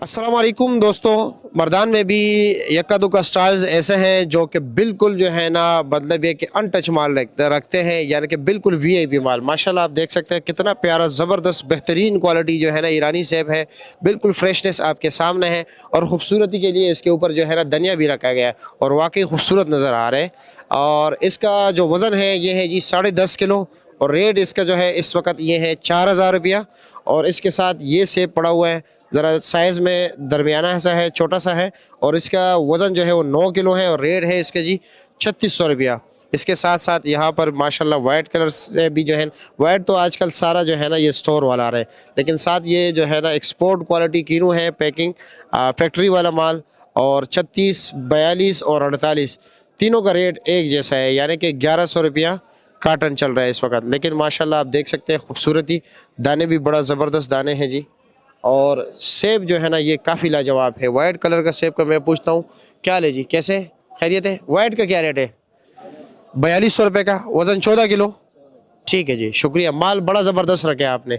अस्सलाम वालेकुम दोस्तों। मर्दान में भी यक्का दुक्का स्टाइल्स ऐसे हैं जो कि बिल्कुल जो है ना, मतलब ये कि अनटच माल रखते हैं, यानी कि बिल्कुल वीआईपी माल। माशाल्लाह आप देख सकते हैं कितना प्यारा ज़बरदस्त बेहतरीन क्वालिटी जो है ना ईरानी सेब है। बिल्कुल फ्रेशनेस आपके सामने है और ख़ूबसूरती के लिए इसके ऊपर जो है ना धनिया भी रखा गया है और वाकई खूबसूरत नज़र आ रहे हैं। और इसका जो वज़न है ये है जी 10.5 किलो और रेट इसका जो है इस वक्त ये है 4,000 रुपया। और इसके साथ ये सेब पड़ा हुआ है, ज़रा साइज़ में दरमियाना सा है, छोटा सा है और इसका वज़न जो है वो 9 किलो है और रेट है इसके जी 3600 रुपया। इसके साथ साथ यहाँ पर माशाल्लाह वाइट कलर से भी जो है, वाइट तो आजकल सारा जो है ना ये स्टोर वाला आ रहा है, लेकिन साथ ये जो है ना एक्सपोर्ट क्वालिटी कीनू है, पैकिंग फैक्ट्री वाला माल। और 36, 42 और 48 तीनों का रेट एक जैसा है, यानी कि 1100 रुपया कार्टन चल रहा है इस वक्त। लेकिन माशाल्लाह आप देख सकते हैं खूबसूरती, दाने भी बड़ा ज़बरदस्त दाने हैं जी। और सेब जो है ना ये काफ़ी लाजवाब है। वाइट कलर का सेब का मैं पूछता हूँ क्या ले जी, कैसे खैरियत है? वाइट का क्या रेट है? 4200 रुपये का, वज़न 14 किलो। ठीक है जी, शुक्रिया। माल बड़ा ज़बरदस्त रखे आपने।